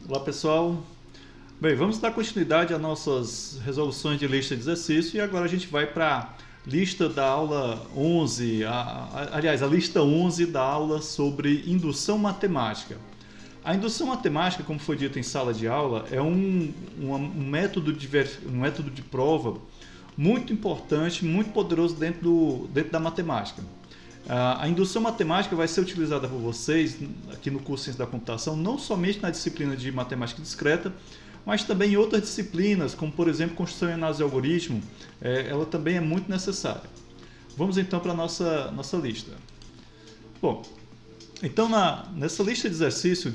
Olá pessoal, bem, vamos dar continuidade às nossas resoluções de lista de exercício e agora a gente vai para a lista da aula 11, aliás, a lista 11 da aula sobre indução matemática. A indução matemática, como foi dito em sala de aula, é um método de prova muito importante, muito poderoso dentro da matemática. A indução matemática vai ser utilizada por vocês aqui no curso de Ciência da Computação, não somente na disciplina de Matemática Discreta, mas também em outras disciplinas, como por exemplo Construção e Análise de Algoritmo, ela também é muito necessária. Vamos então para a nossa lista. Bom, então nessa lista de exercício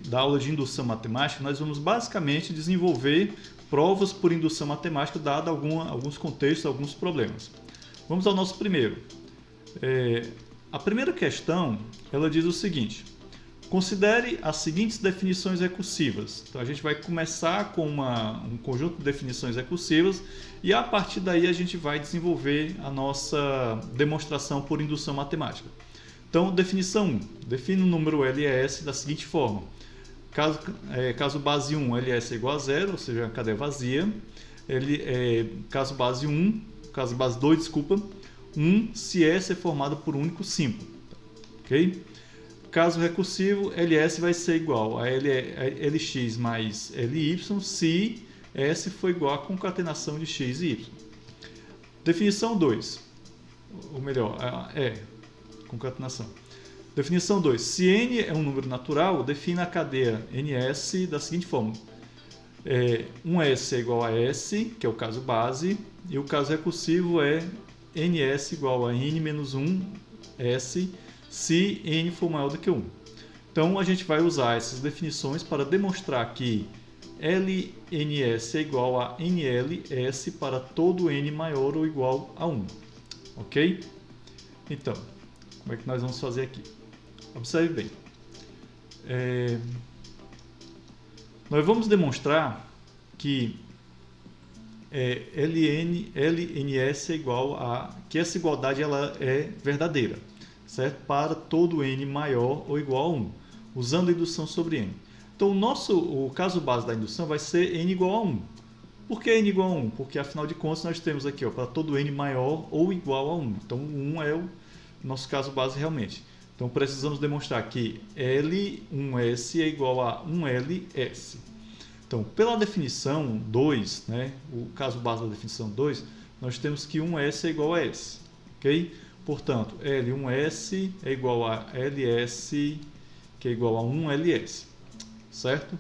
da aula de indução matemática, nós vamos basicamente desenvolver provas por indução matemática, dado alguns contextos, alguns problemas. Vamos ao nosso primeiro. A primeira questão, ela diz o seguinte: considere as seguintes definições recursivas. Então a gente vai começar com um conjunto de definições recursivas e a partir daí a gente vai desenvolver a nossa demonstração por indução matemática. Então, definição 1. Define o número LS da seguinte forma. Caso base 1, LS é igual a 0, ou seja, a cadeia vazia. Caso base 2, desculpa. 1 se S é formado por um único símbolo. Ok? Caso recursivo, LS vai ser igual a LX mais LY se S for igual à concatenação de X e Y. Definição 2. Ou melhor, concatenação. Definição 2. Se N é um número natural, defina a cadeia NS da seguinte forma. 1S é igual a S, que é o caso base, e o caso recursivo é NS igual a N menos 1S se N for maior do que 1. Então a gente vai usar essas definições para demonstrar que LNS é igual a NLS para todo N maior ou igual a 1. Ok? Então, como é que nós vamos fazer aqui? Observe bem. Nós vamos demonstrar que LNS é igual a... que essa igualdade ela é verdadeira, certo? Para todo N maior ou igual a 1, usando a indução sobre N. Então o caso base da indução vai ser N igual a 1. Por que N igual a 1? Porque afinal de contas nós temos aqui para todo N maior ou igual a 1. Então 1 é o nosso caso base realmente. Então precisamos demonstrar que L1S é igual a 1LS. Então, pela definição 2, né, o caso base da definição 2, nós temos que 1S é igual a S. Okay? Portanto, L1S é igual a LS, que é igual a 1LS. Certo?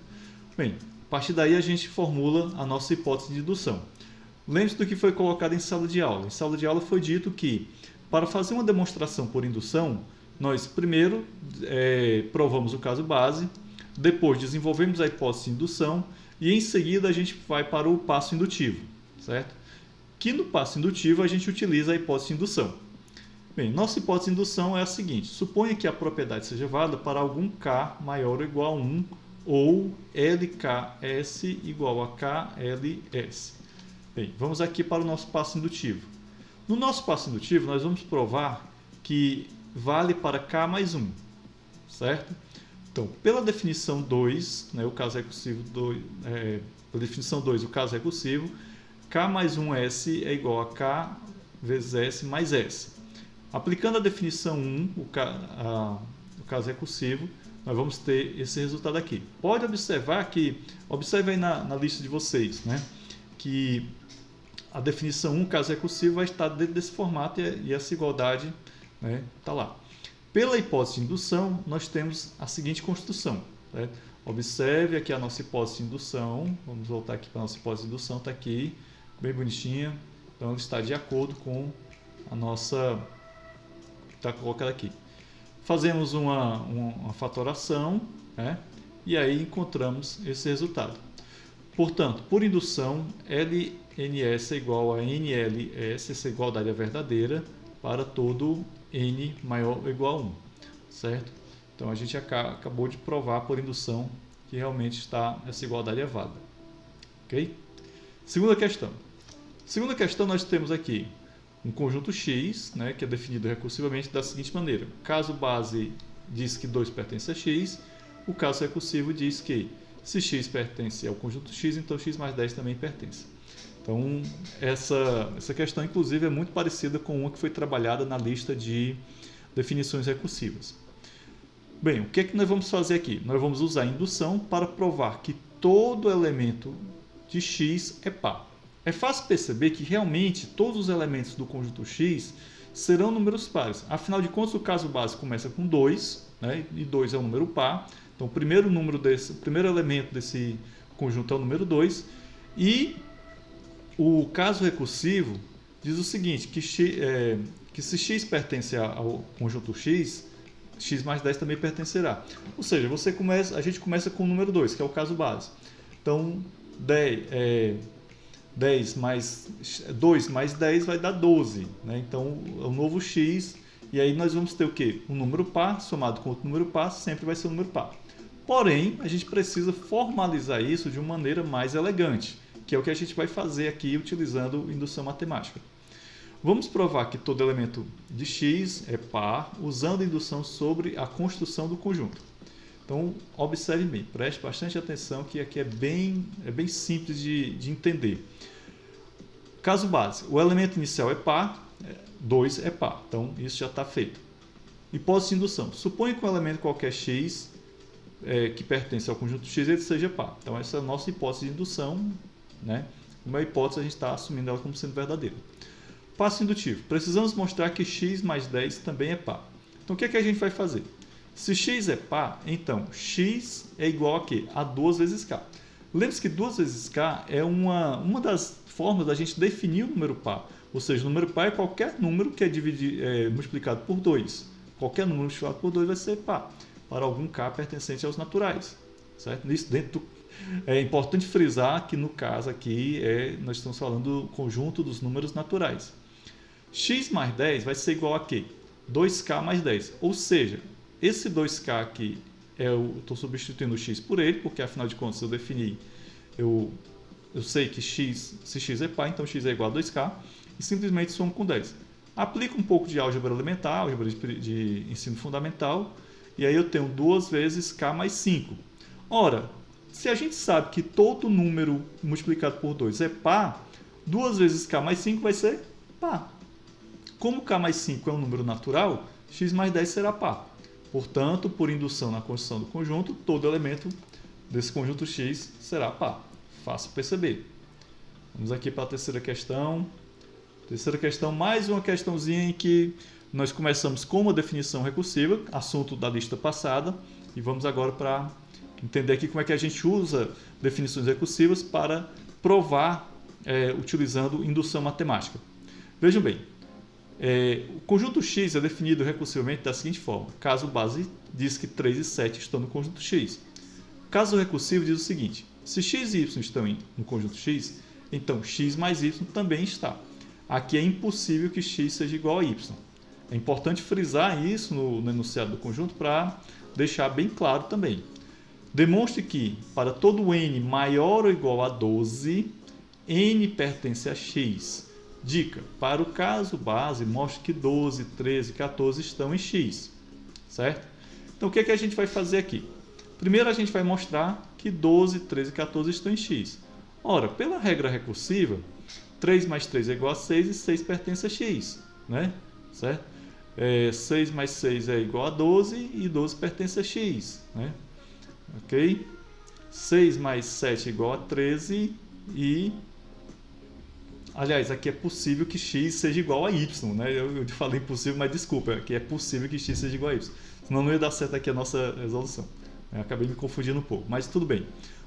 Bem, a partir daí a gente formula a nossa hipótese de indução. Lembre-se do que foi colocado em sala de aula. Em sala de aula foi dito que, para fazer uma demonstração por indução, nós primeiro provamos o caso base, depois desenvolvemos a hipótese de indução e em seguida a gente vai para o passo indutivo, certo? Que no passo indutivo a gente utiliza a hipótese de indução. Bem, nossa hipótese de indução é a seguinte: suponha que a propriedade seja válida para algum K maior ou igual a 1 ou LKS igual a KLS. Bem, vamos aqui para o nosso passo indutivo. No nosso passo indutivo nós vamos provar que vale para K mais 1, certo? Então, pela definição 2, né, o caso recursivo pela definição 2, o caso recursivo, K mais 1S é igual a K vezes S mais S. Aplicando a definição 1, o caso recursivo, nós vamos ter esse resultado aqui. Pode observar observe aí na lista de vocês, né, que a definição 1, caso recursivo, vai estar dentro desse formato e essa igualdade está lá. Pela hipótese de indução, nós temos a seguinte construção. Certo? Observe aqui a nossa hipótese de indução. Vamos voltar aqui para a nossa hipótese de indução. Está aqui, bem bonitinha. Então, ela está de acordo com a nossa... está colocada aqui. Fazemos uma fatoração, né? E aí encontramos esse resultado. Portanto, por indução, LNS é igual a NLS, essa igualdade é verdadeira, para todo N maior ou igual a 1, certo? Então a gente acabou de provar por indução que realmente essa igualdade é válida. Ok? Segunda questão. Segunda questão, nós temos aqui um conjunto X, né, que é definido recursivamente da seguinte maneira: caso base diz que 2 pertence a X, o caso recursivo diz que Se x pertence ao conjunto x, então x mais 10 também pertence. Então, essa questão, inclusive, é muito parecida com uma que foi trabalhada na lista de definições recursivas. Bem, o que é que nós vamos fazer aqui? Nós vamos usar a indução para provar que todo elemento de x é par. É fácil perceber que realmente todos os elementos do conjunto x serão números pares. Afinal de contas, o caso básico começa com 2, né? E 2 é um número par. Então, o primeiro elemento desse conjunto é o número 2. E o caso recursivo diz o seguinte, que se x pertence ao conjunto x, x mais 10 também pertencerá. Ou seja, a gente começa com o número 2, que é o caso base. Então, 2 mais 10 vai dar 12. Né? Então, é o novo x, e aí nós vamos ter o quê? Um número par somado com outro número par, sempre vai ser um número par. Porém, a gente precisa formalizar isso de uma maneira mais elegante, que é o que a gente vai fazer aqui utilizando indução matemática. Vamos provar que todo elemento de x é par usando indução sobre a construção do conjunto. Então, observe bem, preste bastante atenção que aqui é bem simples de entender. Caso base, o elemento inicial é par, 2 é par, então isso já está feito. Hipótese de indução, suponha que um elemento qualquer x que pertence ao conjunto x ele seja par. Então, essa é a nossa hipótese de indução, né? Uma hipótese, a gente está assumindo ela como sendo verdadeira. Passo indutivo. Precisamos mostrar que x mais 10 também é par. Então, o que é que a gente vai fazer? Se x é par, então x é igual a quê? A 2 vezes k. Lembre-se que 2 vezes k é uma das formas da gente definir o número par. Ou seja, o número par é qualquer número que é multiplicado por 2. Qualquer número multiplicado por 2 vai ser par, para algum k pertencente aos naturais. Certo? Isso é importante frisar que no caso aqui nós estamos falando do conjunto dos números naturais. X mais 10 vai ser igual a quê? 2k mais 10. Ou seja, esse 2k aqui, estou substituindo o x por ele, porque afinal de contas eu sei que se x é par, então x é igual a 2k, e simplesmente somo com 10. Aplico um pouco de álgebra elementar, álgebra de ensino fundamental, e aí eu tenho 2 vezes k mais 5. Ora, se a gente sabe que todo número multiplicado por 2 é par, 2 vezes k mais 5 vai ser par. Como k mais 5 é um número natural, x mais 10 será par. Portanto, por indução na construção do conjunto, todo elemento desse conjunto x será par. Fácil perceber. Vamos aqui para a terceira questão. Terceira questão, mais uma questãozinha em que nós começamos com uma definição recursiva, assunto da lista passada, e vamos agora para entender aqui como é que a gente usa definições recursivas para provar utilizando indução matemática. Vejam bem, o conjunto x é definido recursivamente da seguinte forma. Caso base diz que 3 e 7 estão no conjunto x. Caso recursivo diz o seguinte, se x e y estão no conjunto x, então x mais y também está. Aqui é impossível que x seja igual a y. É importante frisar isso no enunciado do conjunto para deixar bem claro também. Demonstre que, para todo n maior ou igual a 12, n pertence a x. Dica, para o caso base, mostre que 12, 13 e 14 estão em x. Certo? Então, o que é que a gente vai fazer aqui? Primeiro, a gente vai mostrar que 12, 13 e 14 estão em x. Ora, pela regra recursiva, 3 mais 3 é igual a 6 e 6 pertence a x. Né? Certo? 6 mais 6 é igual a 12 e 12 pertence a x. Né? Ok? 6 mais 7 é igual a 13 e... Aliás, aqui é possível que x seja igual a y, né? Eu te falei impossível, mas desculpa, aqui é possível que x seja igual a y. Senão não ia dar certo aqui a nossa resolução. Eu acabei me confundindo um pouco, mas tudo bem.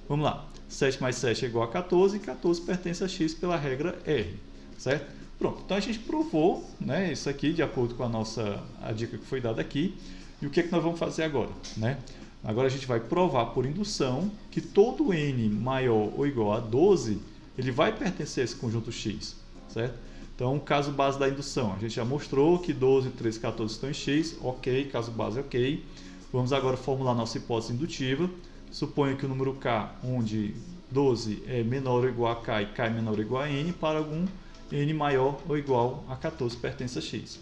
Vamos lá. 7 mais 7 é igual a 14 e 14 pertence a x pela regra R. Certo? Pronto, então a gente provou, né, isso aqui de acordo com a dica que foi dada aqui. E o que é que nós vamos fazer agora? Né? Agora a gente vai provar por indução que todo n maior ou igual a 12 ele vai pertencer a esse conjunto x, certo? Então, caso base da indução, a gente já mostrou que 12, 13, 14 estão em x, ok, caso base ok. Vamos agora formular nossa hipótese indutiva. Suponha que o número k, onde 12 é menor ou igual a k e k é menor ou igual a n, para algum n maior ou igual a 14 pertence a x,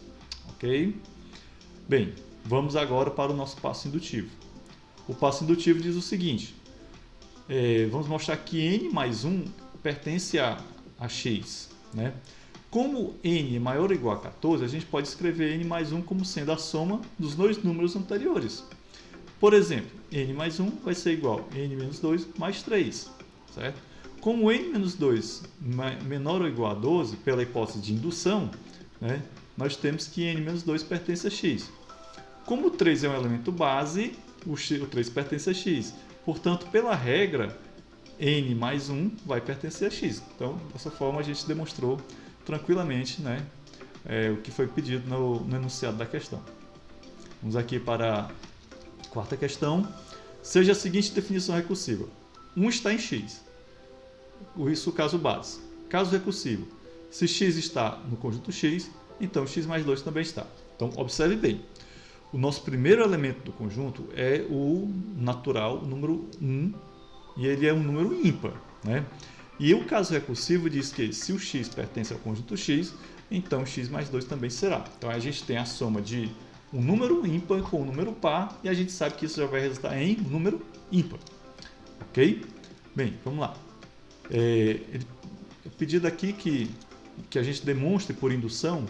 ok? Bem, vamos agora para o nosso passo indutivo. O passo indutivo diz o seguinte, vamos mostrar que n mais 1 pertence a x, né? Como n é maior ou igual a 14, a gente pode escrever n mais 1 como sendo a soma dos dois números anteriores. Por exemplo, n mais 1 vai ser igual a n menos 2 mais 3, certo? Como n menos 2 menor ou igual a 12, pela hipótese de indução, né, nós temos que n menos 2 pertence a x. Como o 3 é um elemento base, o 3 pertence a x. Portanto, pela regra, n mais 1 vai pertencer a x. Então, dessa forma, a gente demonstrou tranquilamente, né, o que foi pedido no enunciado da questão. Vamos aqui para a quarta questão. Seja a seguinte definição recursiva. 1 está em x. Isso o caso base. Caso recursivo. Se x está no conjunto x, então x mais 2 também está. Então, observe bem. O nosso primeiro elemento do conjunto é o natural, o número 1, e ele é um número ímpar, né? E o caso recursivo diz que se o x pertence ao conjunto x, então x mais 2 também será. Então a gente tem a soma de um número ímpar com um número par, e a gente sabe que isso já vai resultar em um número ímpar. Ok? Bem, vamos lá. É pedido aqui que a gente demonstre por indução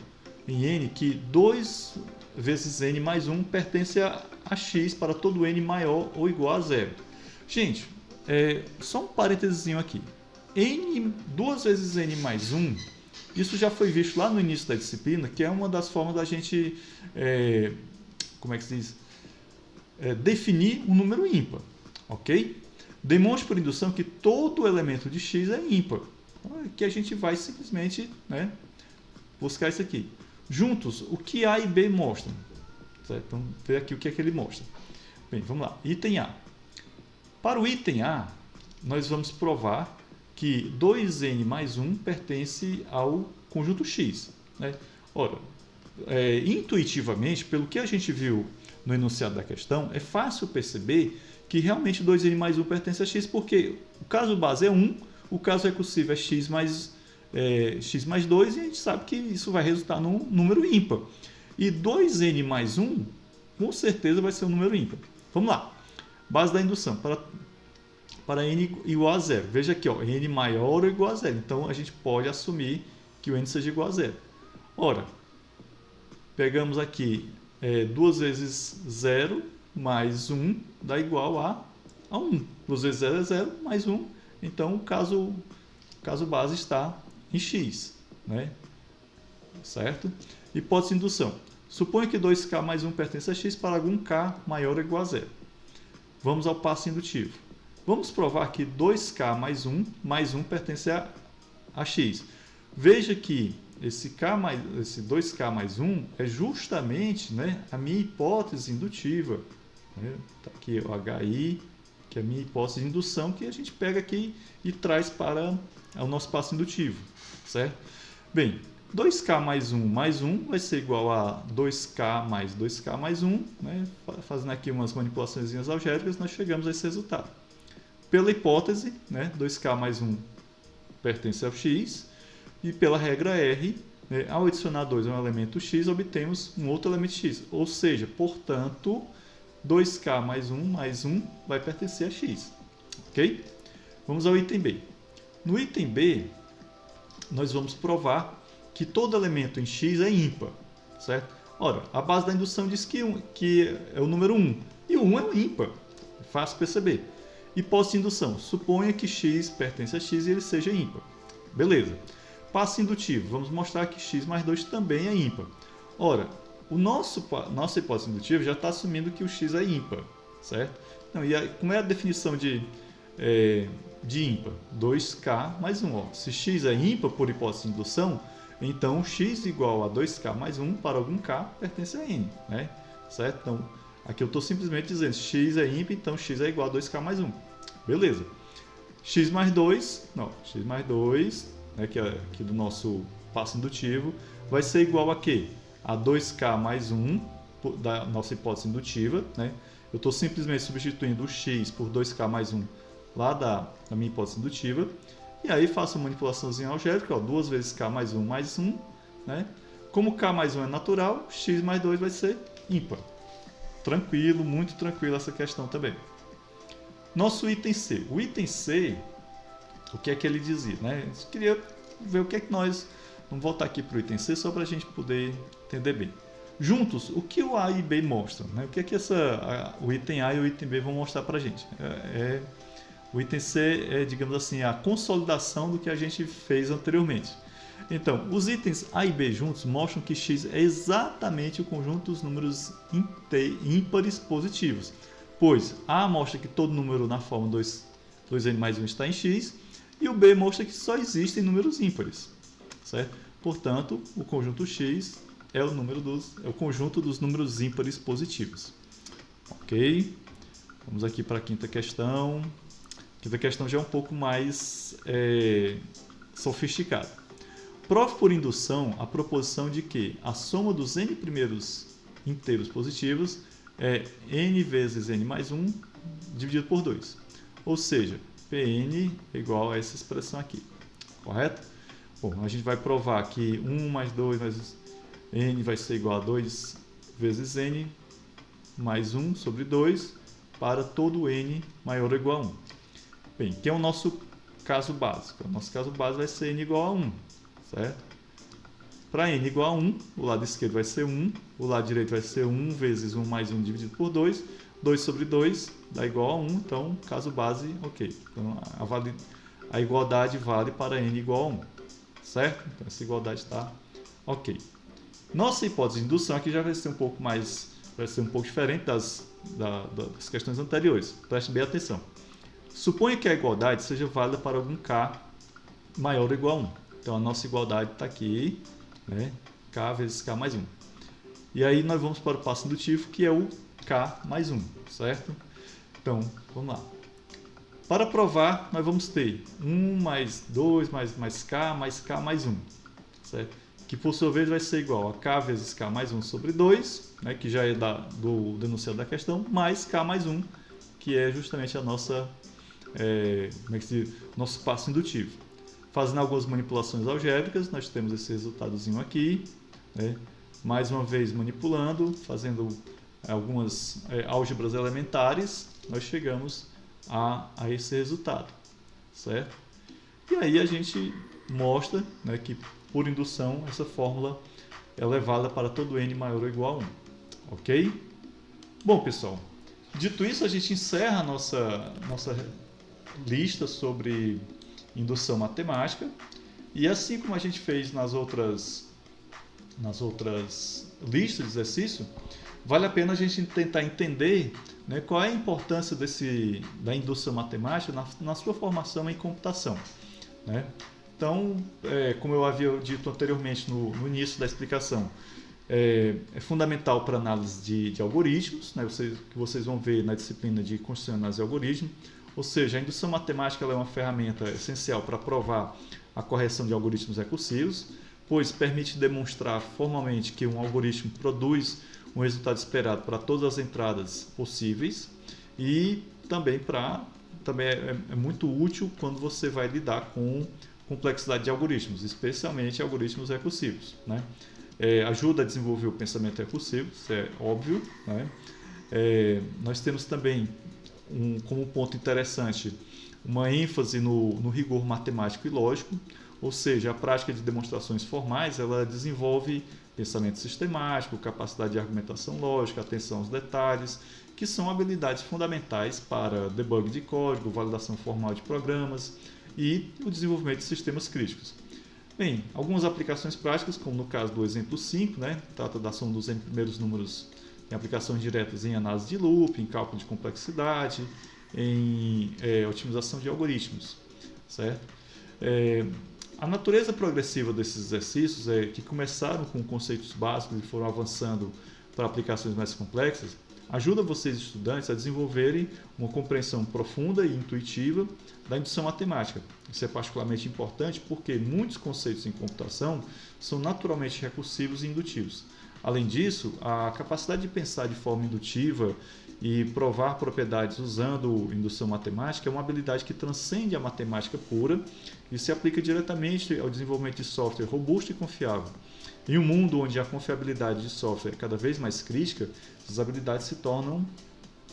em n que 2 vezes n mais 1 pertence a x para todo n maior ou igual a zero. Gente, só um parênteses aqui. 2 vezes n mais 1, isso já foi visto lá no início da disciplina, que é uma das formas da gente, como é que se diz? Definir um número ímpar, ok? Demonstre por indução que todo elemento de x é ímpar. Então, aqui a gente vai simplesmente, né, buscar isso aqui. Juntos, o que A e B mostram? Certo? Então, ver aqui o que é que ele mostra. Bem, vamos lá. Item A. Para o item A, nós vamos provar que 2n mais 1 pertence ao conjunto x, né? Ora, intuitivamente, pelo que a gente viu no enunciado da questão, é fácil perceber que realmente 2n mais 1 pertence a x, porque o caso base é 1, o caso recursivo é x mais 2, e a gente sabe que isso vai resultar num número ímpar. E 2n mais 1, com certeza, vai ser um número ímpar. Vamos lá. Base da indução. Para n igual a zero. Veja aqui, ó, n maior ou igual a zero. Então, a gente pode assumir que o n seja igual a zero. Ora, pegamos aqui 2 vezes 0 mais 1 dá igual a 1. 2 vezes 0 é 0 mais 1. Então, o caso base está em x, né? Certo? Hipótese de indução. Suponha que 2k mais 1 pertence a x para algum k maior ou igual a zero. Vamos ao passo indutivo. Vamos provar que 2k mais 1 pertence a x. Veja que esse 2k mais 1 é justamente, né, a minha hipótese indutiva. Tá aqui o HI, que é a minha hipótese de indução, que a gente pega aqui e traz para o nosso passo indutivo, certo? Bem, 2k mais 1 vai ser igual a 2k mais 1, né? Fazendo aqui umas manipulações algébricas, nós chegamos a esse resultado. Pela hipótese, né, 2k mais 1 pertence ao x, e pela regra R, né, ao adicionar 2 a um elemento x, obtemos um outro elemento x. Ou seja, portanto, 2k mais 1 vai pertencer a x. Ok? Vamos ao item B. No item B, nós vamos provar que todo elemento em x é ímpar, certo? Ora, a base da indução diz que é o número 1, e o 1 é um ímpar, é fácil perceber. Hipótese de indução, suponha que x pertence a x e ele seja ímpar. Beleza. Passo indutivo, vamos mostrar que x mais 2 também é ímpar. Ora, nossa hipótese indutiva já está assumindo que o x é ímpar, certo? Então, como é a definição de ímpar? 2k mais 1. Ó. Se x é ímpar por hipótese de indução, então x igual a 2k mais 1 para algum k pertence a n, né? Certo? Então, aqui eu estou simplesmente dizendo x é ímpar, então x é igual a 2k mais 1. Beleza. X mais 2, né, que é aqui do nosso passo indutivo, vai ser igual a quê? A 2k mais 1 da nossa hipótese indutiva, né? Eu estou simplesmente substituindo o x por 2k mais 1 lá da minha hipótese indutiva. E aí faço uma manipulaçãozinha algébrica, ó, 2 vezes k mais 1, né? Como k mais 1 é natural, x mais 2 vai ser ímpar. Tranquilo, muito tranquilo essa questão também. Nosso item C. O item C, o que é que ele dizia? Né? Eu queria ver o que é que nós... Vamos voltar aqui para o item C só para a gente poder entender bem. Juntos, o que o A e B mostram? Né? O que é que o item A e o item B vão mostrar para a gente? O item C é, digamos assim, a consolidação do que a gente fez anteriormente. Então, os itens A e B juntos mostram que x é exatamente o conjunto dos números ímpares positivos, pois A mostra que todo número na forma 2n mais 1 está em x, e o B mostra que só existem números ímpares, certo? Portanto, o conjunto x é o conjunto dos números ímpares positivos. Ok? Vamos aqui para a quinta questão. A quinta questão já é um pouco mais sofisticada. Prove por indução a proposição de que a soma dos n primeiros inteiros positivos é n vezes n mais 1 dividido por 2. Ou seja, Pn é igual a essa expressão aqui. Correto? Bom, a gente vai provar que 1 mais 2 mais n vai ser igual a 2 vezes n mais 1 sobre 2 para todo n maior ou igual a 1. Bem, que é o nosso caso básico. O nosso caso básico vai ser n igual a 1, certo? Para n igual a 1, o lado esquerdo vai ser 1, o lado direito vai ser 1 vezes 1 mais 1 dividido por 2, 2 sobre 2 dá igual a 1, então, caso base, ok. Então, a igualdade vale para n igual a 1, certo? Então, essa igualdade está ok. Nossa hipótese de indução aqui já vai ser um pouco diferente das questões anteriores. Preste bem atenção. Suponha que a igualdade seja válida para algum k maior ou igual a 1. Então, a nossa igualdade está aqui, né? K vezes K mais 1. E aí, nós vamos para o passo indutivo, que é o K mais 1, certo? Então, vamos lá. Para provar, nós vamos ter 1 mais 2 mais K mais 1, certo? Que, por sua vez, vai ser igual a K vezes K mais 1 sobre 2, né? Que já é do denunciado da questão, mais K mais 1, que é justamente a nossa, nosso passo indutivo. Fazendo algumas manipulações algébricas, nós temos esse resultadozinho aqui, né? Mais uma vez manipulando, fazendo algumas álgebras elementares, nós chegamos a esse resultado, certo? E aí a gente mostra, né, que por indução essa fórmula é levada para todo n maior ou igual a 1, ok? Bom, pessoal, dito isso, a gente encerra a nossa lista sobre indução matemática, e assim como a gente fez nas outras listas de exercício, vale a pena a gente tentar entender, né, qual é a importância da indução matemática na sua formação em computação, né? Então, como eu havia dito anteriormente no início da explicação, é fundamental para análise de algoritmos, né, que vocês vão ver na disciplina de construção e análise de algoritmo. Ou seja, a indução matemática ela é uma ferramenta essencial para provar a correção de algoritmos recursivos, pois permite demonstrar formalmente que um algoritmo produz um resultado esperado para todas as entradas possíveis, e também é muito útil quando você vai lidar com complexidade de algoritmos, especialmente algoritmos recursivos, né? Ajuda a desenvolver o pensamento recursivo, isso é óbvio, né? Nós temos também, como ponto interessante, uma ênfase no rigor matemático e lógico, ou seja, a prática de demonstrações formais ela desenvolve pensamento sistemático, capacidade de argumentação lógica, atenção aos detalhes, que são habilidades fundamentais para debug de código, validação formal de programas e o desenvolvimento de sistemas críticos. Bem, algumas aplicações práticas, como no caso do exemplo 5, né, trata da soma dos n primeiros números em aplicações diretas em análise de loop, em cálculo de complexidade, em otimização de algoritmos, certo? A natureza progressiva desses exercícios que começaram com conceitos básicos e foram avançando para aplicações mais complexas, ajuda vocês estudantes a desenvolverem uma compreensão profunda e intuitiva da indução matemática. Isso é particularmente importante porque muitos conceitos em computação são naturalmente recursivos e indutivos. Além disso, a capacidade de pensar de forma indutiva e provar propriedades usando indução matemática é uma habilidade que transcende a matemática pura e se aplica diretamente ao desenvolvimento de software robusto e confiável. Em um mundo onde a confiabilidade de software é cada vez mais crítica, essas habilidades se tornam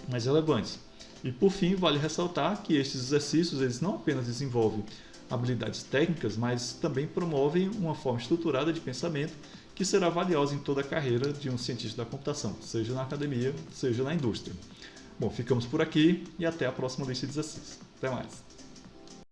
mais relevantes. E por fim, vale ressaltar que estes exercícios eles não apenas desenvolvem habilidades técnicas, mas também promovem uma forma estruturada de pensamento que será valiosa em toda a carreira de um cientista da computação, seja na academia, seja na indústria. Bom, ficamos por aqui e até a próxima lista de exercícios. Até mais!